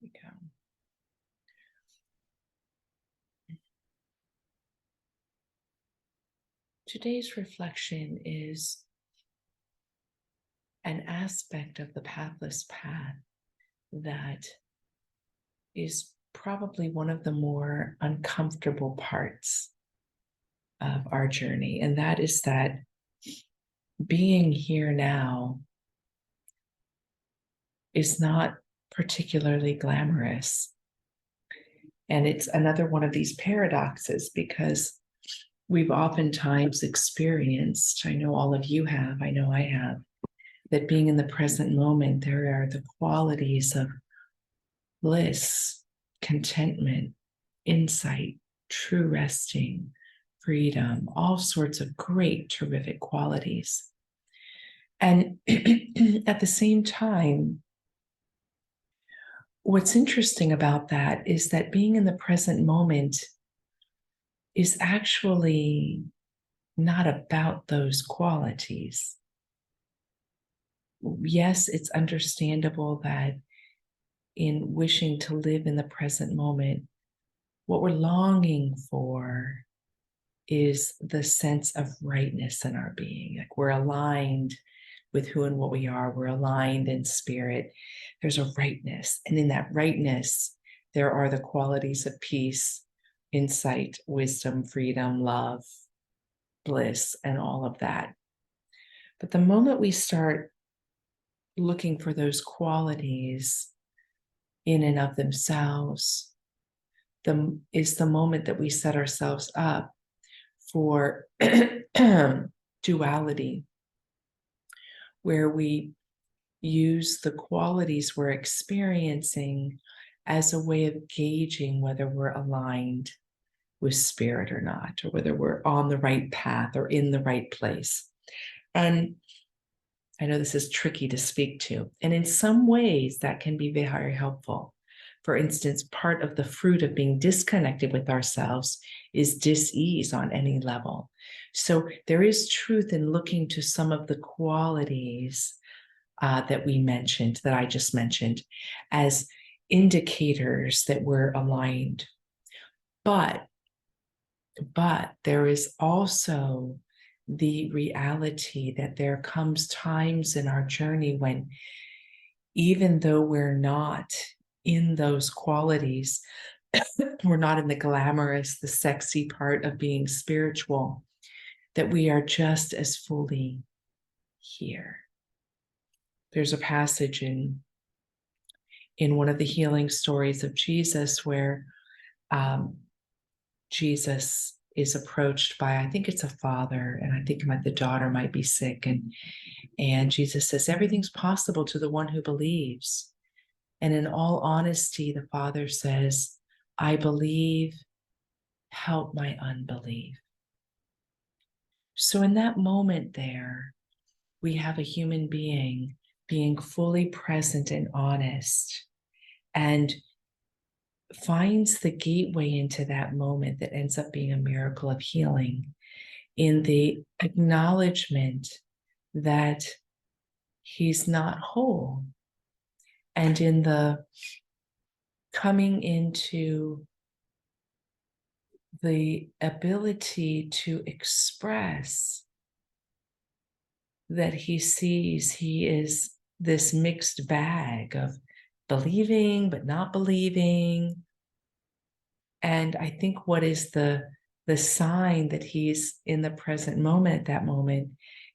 we go. Today's reflection is an aspect of the pathless path that is probably one of the more uncomfortable parts of our journey. And that is that being here now is not particularly glamorous. And it's another one of these paradoxes because we've oftentimes experienced, I know all of you have, I know I have, that being in the present moment, there are the qualities of bliss, contentment, insight, true resting, freedom, all sorts of great, terrific qualities. And at the same time, what's interesting about that is that being in the present moment is actually not about those qualities. Yes, it's understandable that in wishing to live in the present moment, what we're longing for is the sense of rightness in our being. Like we're aligned with who and what we are. We're aligned in spirit. There's a rightness. And in that rightness, there are the qualities of peace, insight, wisdom, freedom, love, bliss, and all of that. But the moment we start looking for those qualities in and of themselves, is the moment that we set ourselves up for duality, where we use the qualities we're experiencing as a way of gauging whether we're aligned with spirit or not, or whether we're on the right path or in the right place. And I know this is tricky to speak to, and in some ways that can be very helpful. For instance, part of the fruit of being disconnected with ourselves is dis-ease on any level. So there is truth in looking to some of the qualities that we mentioned, that I just mentioned, as indicators that we're aligned. But there is also the reality that there comes times in our journey when, even though we're not in those qualities, we're not in the glamorous, the sexy part of being spiritual, that we are just as fully here. There's a passage in one of the healing stories of Jesus where Jesus is approached by, I think it's a father, and I think the daughter might be sick, and Jesus says, everything's possible to the one who believes. And in all honesty, the father says, I believe, help my unbelief. So in that moment there, we have a human being being fully present and honest, and finds the gateway into that moment that ends up being a miracle of healing in the acknowledgement that he's not whole, and in the coming into the ability to express that he sees he is this mixed bag of believing but not believing. And I think what is the sign that he's in the present moment at that moment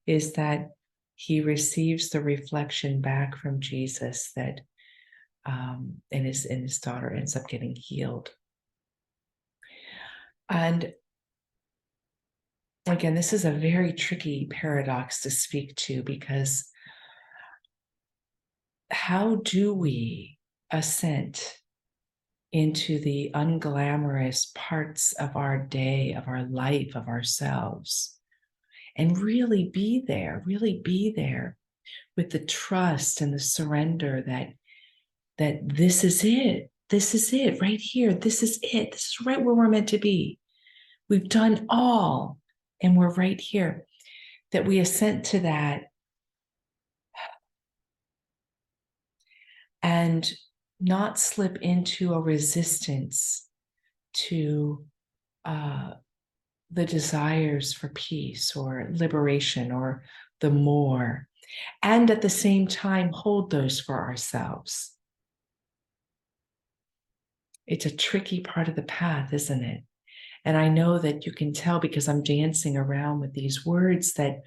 is that he receives the reflection back from Jesus that and his daughter ends up getting healed. And again, this is a very tricky paradox to speak to, because how do we ascent into the unglamorous parts of our day, of our life, of ourselves, and really be there with the trust and the surrender that this is it right here, this is right where we're meant to be. We've done all, and we're right here. That we assent to that, and not slip into a resistance to the desires for peace or liberation or the more, and at the same time hold those for ourselves. It's a tricky part of the path, isn't it? And I know that you can tell because I'm dancing around with these words that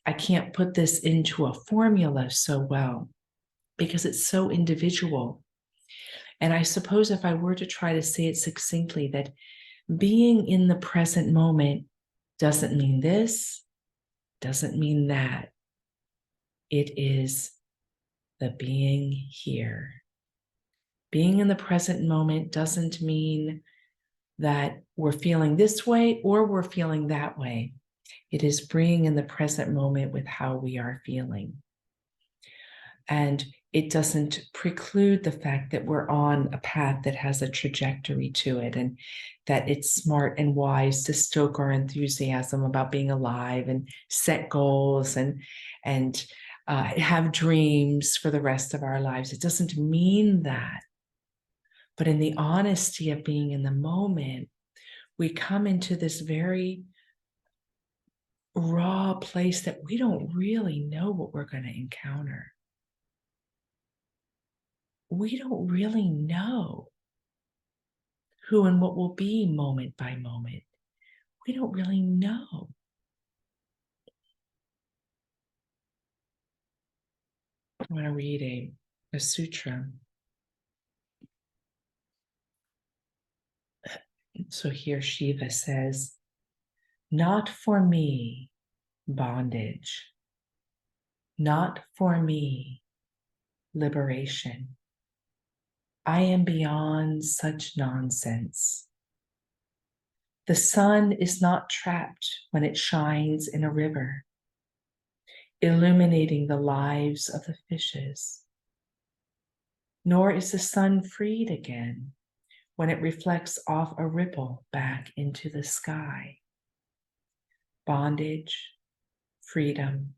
I can't put this into a formula so well because it's so individual. And I suppose if I were to try to say it succinctly, that being in the present moment doesn't mean this, doesn't mean that. It is the being here. Being in the present moment doesn't mean that we're feeling this way or we're feeling that way. It is being in the present moment with how we are feeling. And it doesn't preclude the fact that we're on a path that has a trajectory to it, and that it's smart and wise to stoke our enthusiasm about being alive and set goals and have dreams for the rest of our lives. It doesn't mean that. But in the honesty of being in the moment, we come into this very raw place that we don't really know what we're going to encounter. We don't really know who and what will be moment by moment. We don't really know. I want to read a sutra. So here Shiva says, "Not for me, bondage. Not for me, liberation. I am beyond such nonsense. The sun is not trapped when it shines in a river, illuminating the lives of the fishes. Nor is the sun freed again when it reflects off a ripple back into the sky. Bondage, freedom,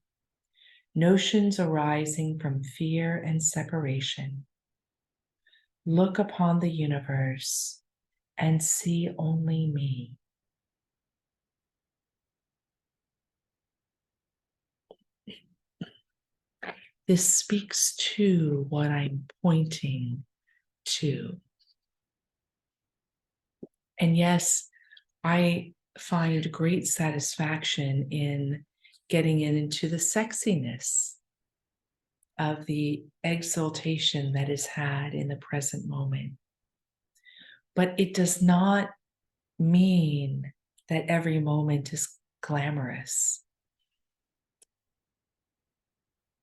notions arising from fear and separation. Look upon the universe and see only me." This speaks to what I'm pointing to. And yes, I find great satisfaction in getting into the sexiness of the exaltation that is had in the present moment. But it does not mean that every moment is glamorous.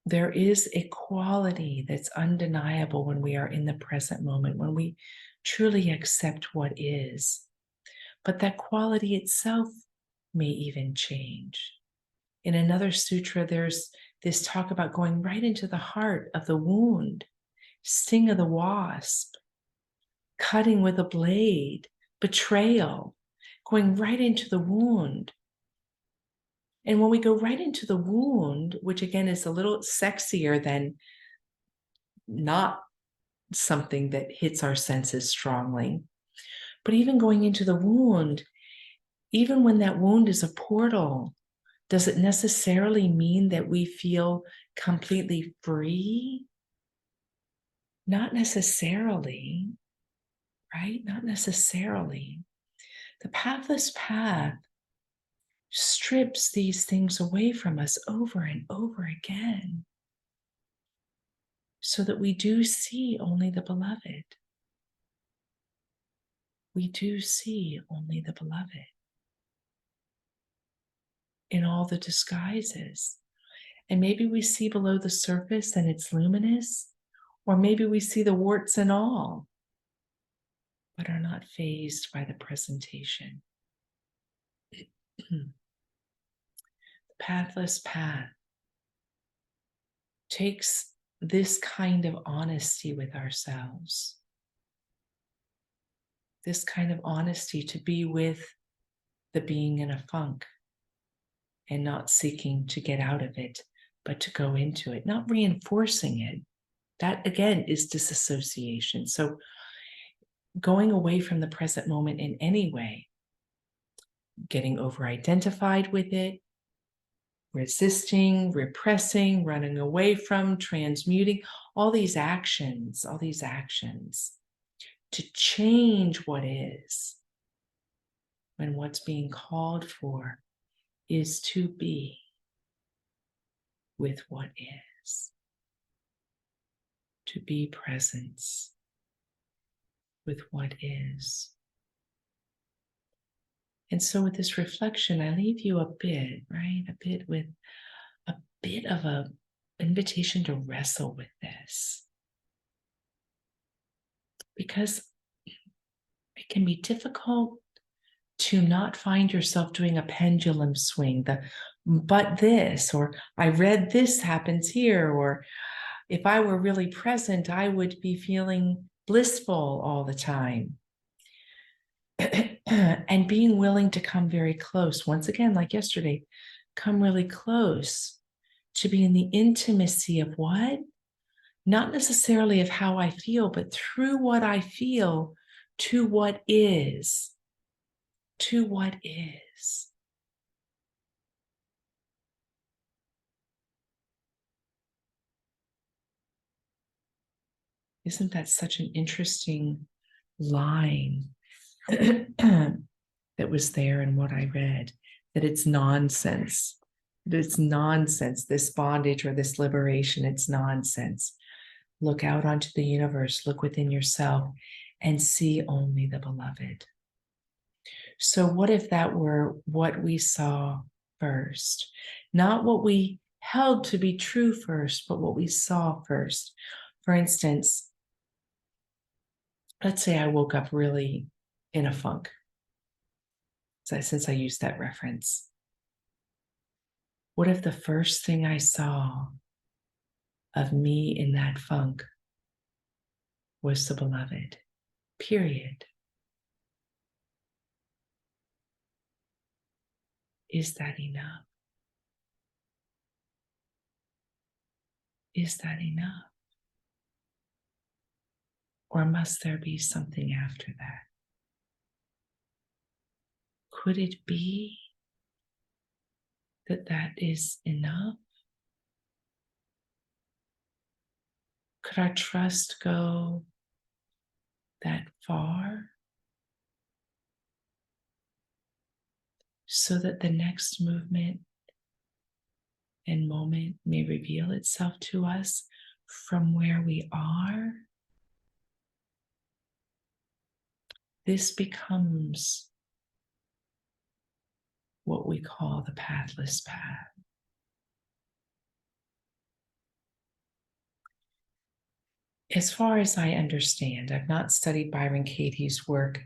There is a quality that's undeniable when we are in the present moment, when we truly accept what is. But that quality itself may even change. In another sutra, there's this talk about going right into the heart of the wound, sting of the wasp, cutting with a blade, betrayal, going right into the wound. And when we go right into the wound, which again is a little sexier than not something that hits our senses strongly, but even going into the wound, even when that wound is a portal, does it necessarily mean that we feel completely free? Not necessarily, right? Not necessarily. The pathless path strips these things away from us over and over again so that we do see only the beloved. We do see only the beloved in all the disguises. And maybe we see below the surface and it's luminous, or maybe we see the warts and all, but are not fazed by the presentation. The pathless path takes this kind of honesty with ourselves, this kind of honesty to be with the being in a funk and not seeking to get out of it, but to go into it, not reinforcing it, That again is disassociation. So going away from the present moment in any way, getting over-identified with it, resisting, repressing, running away from, transmuting, all these actions to change what is, when what's being called for is to be with what is, to be presence with what is. And so with this reflection, I leave you a bit, right? A bit with a bit of a invitation to wrestle with this. Because it can be difficult to not find yourself doing a pendulum swing, but this, or I read this happens here, or if I were really present, I would be feeling blissful all the time. And being willing to come very close, once again, like yesterday, come really close to be in the intimacy of what? Not necessarily of how I feel, but through what I feel to what is. To what is. Isn't that such an interesting line that was there in what I read? That it's nonsense. That it's nonsense, this bondage or this liberation, it's nonsense. Look out onto the universe, look within yourself, and see only the beloved. So, what if that were what we saw first? Not what we held to be true first, but what we saw first. For instance, let's say I woke up really in a funk, since I used that reference. What if the first thing I saw of me in that funk was the beloved? Period. Is that enough? Is that enough? Or must there be something after that? Could it be that that is enough? Could our trust go that far so that the next movement and moment may reveal itself to us from where we are? This becomes what we call the pathless path. As far as I understand, I've not studied Byron Katie's work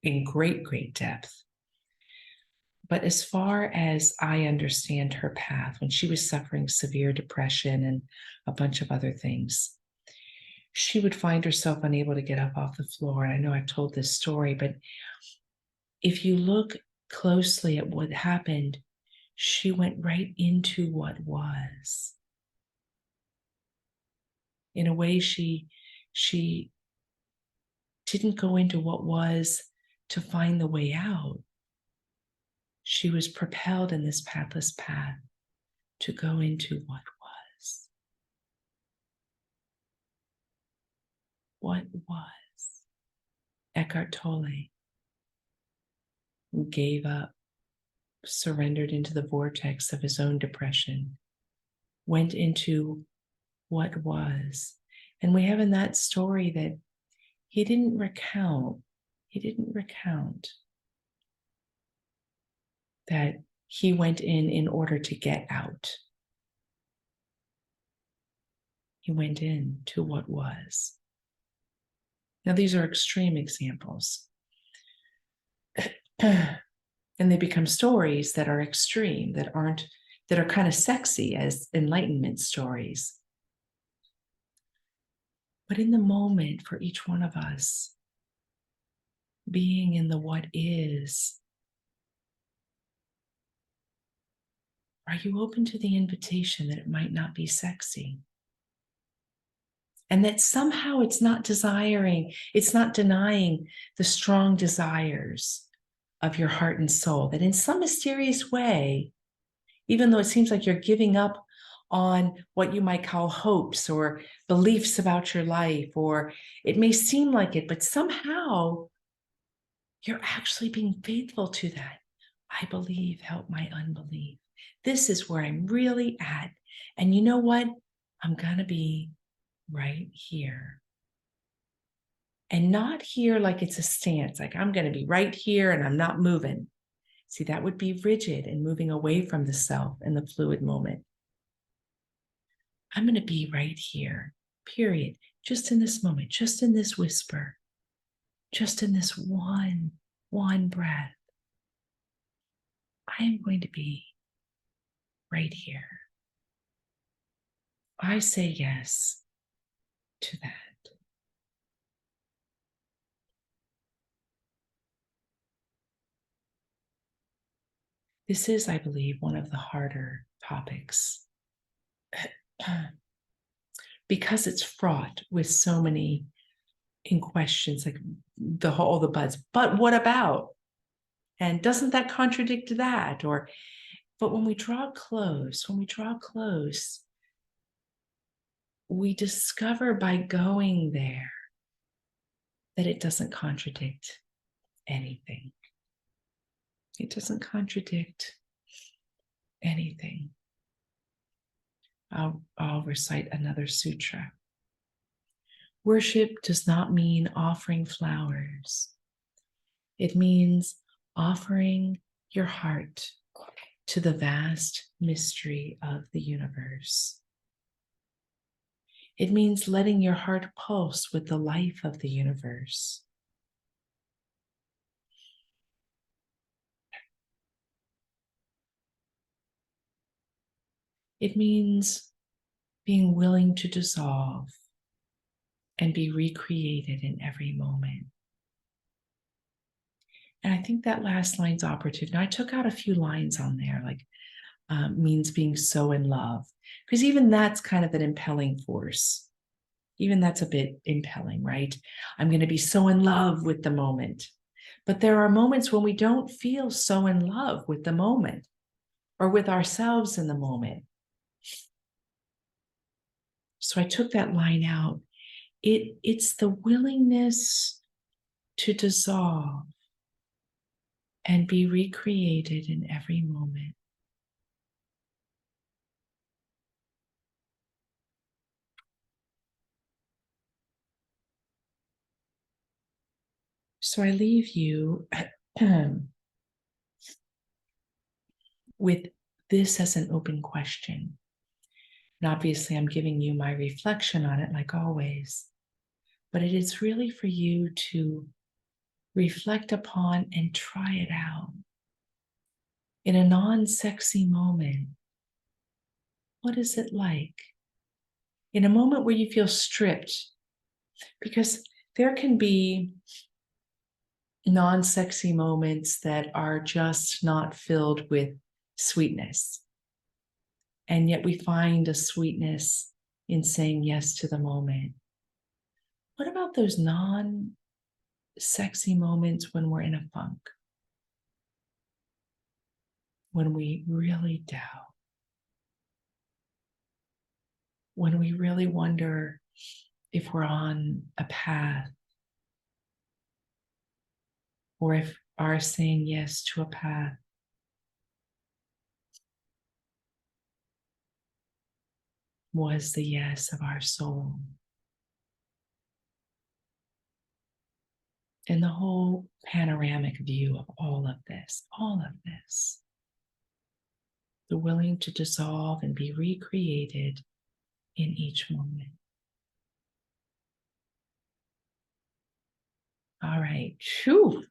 in great, great depth. But as far as I understand her path, when she was suffering severe depression and a bunch of other things, she would find herself unable to get up off the floor. And I know I've told this story, but if you look closely at what happened, she went right into what was. In a way, she didn't go into what was to find the way out. She was propelled in this pathless path to go into what was. What was? Eckhart Tolle gave up, surrendered into the vortex of his own depression, went into what was. And we have in that story that he didn't recount that he went in order to get out. He went in to what was. Now, these are extreme examples. And they become stories that are extreme, that are kind of sexy as enlightenment stories. But in the moment, for each one of us, being in the what is, are you open to the invitation that it might not be sexy? And that somehow it's not denying the strong desires of your heart and soul, that in some mysterious way, even though it seems like you're giving up on what you might call hopes or beliefs about your life, or it may seem like it, but somehow you're actually being faithful to that. I believe, help my unbelief. This is where I'm really at. And you know what? I'm going to be right here. And not here like it's a stance, like I'm going to be right here and I'm not moving. See, that would be rigid and moving away from the self in the fluid moment. I'm going to be right here, period. Just in this moment, just in this whisper, just in this one breath. I am going to be right here. I say yes to that. This is, I believe, one of the harder topics because it's fraught with so many in questions, like all the buts. But what about? And doesn't that contradict that? But when we draw close, we discover by going there that it doesn't contradict anything. It doesn't contradict anything. I'll recite another sutra. Worship does not mean offering flowers. It means offering your heart to the vast mystery of the universe. It means letting your heart pulse with the life of the universe. It means being willing to dissolve and be recreated in every moment. And I think that last line's operative. Now, I took out a few lines on there, like means being so in love, because even that's kind of an impelling force. Even that's a bit impelling, right? I'm going to be so in love with the moment. But there are moments when we don't feel so in love with the moment or with ourselves in the moment. So I took that line out. It's the willingness to dissolve and be recreated in every moment. So I leave you with this as an open question. And obviously, I'm giving you my reflection on it, like always. But it is really for you to reflect upon and try it out. In a non-sexy moment, what is it like? In a moment where you feel stripped, because there can be non-sexy moments that are just not filled with sweetness. And yet we find a sweetness in saying yes to the moment. What about those non-sexy moments when we're in a funk? When we really doubt? When we really wonder if we're on a path, or if our saying yes to a path was the yes of our soul. And the whole panoramic view of all of this, the willing to dissolve and be recreated in each moment. All right. Phew.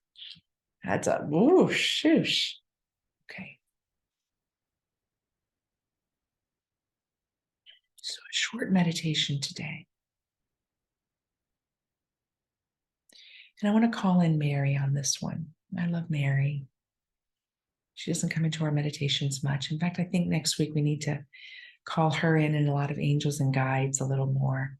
That's a shoosh. Okay. So a short meditation today. And I want to call in Mary on this one. I love Mary. She doesn't come into our meditations much. In fact, I think next week we need to call her in and a lot of angels and guides a little more,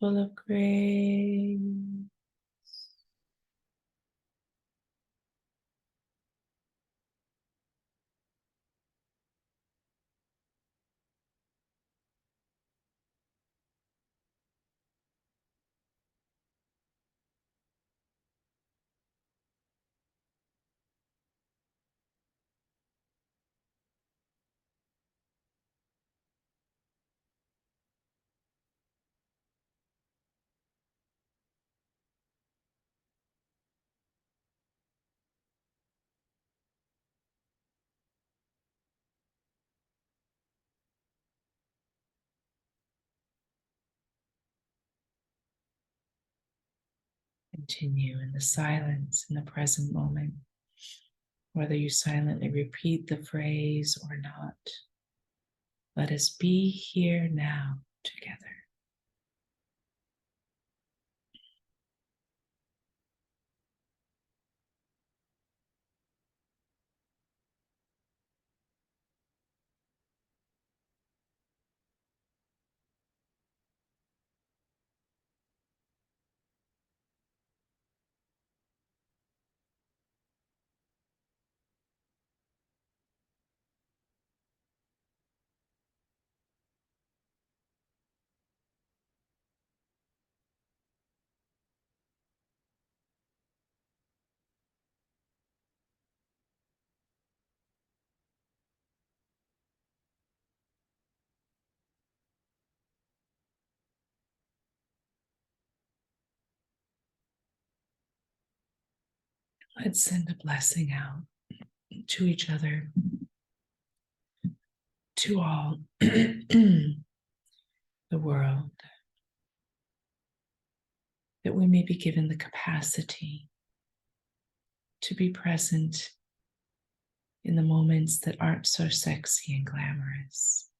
full of grace. Continue in the silence in the present moment, whether you silently repeat the phrase or not. Let us be here now together. Let's send a blessing out to each other, to all the world, that we may be given the capacity to be present in the moments that aren't so sexy and glamorous.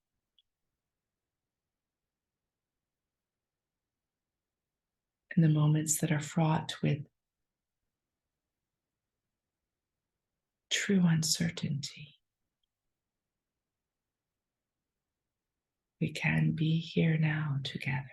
In the moments that are fraught with true uncertainty. We can be here now together.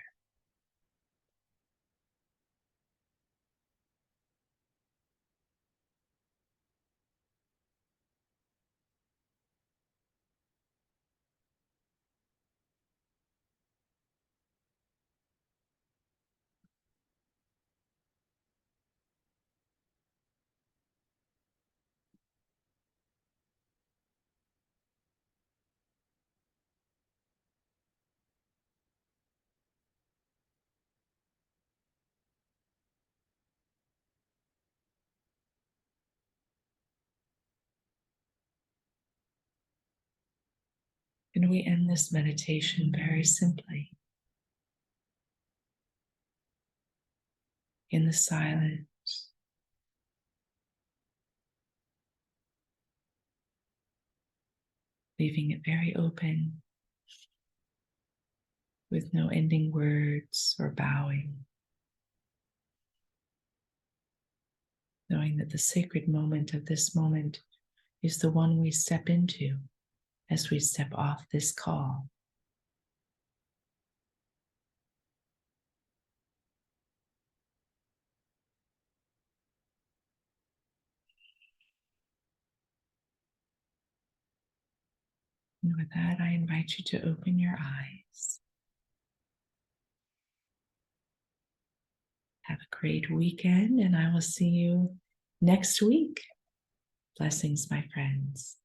And we end this meditation very simply in the silence, leaving it very open with no ending words or bowing, knowing that the sacred moment of this moment is the one we step into as we step off this call. And with that, I invite you to open your eyes. Have a great weekend, and I will see you next week. Blessings, my friends.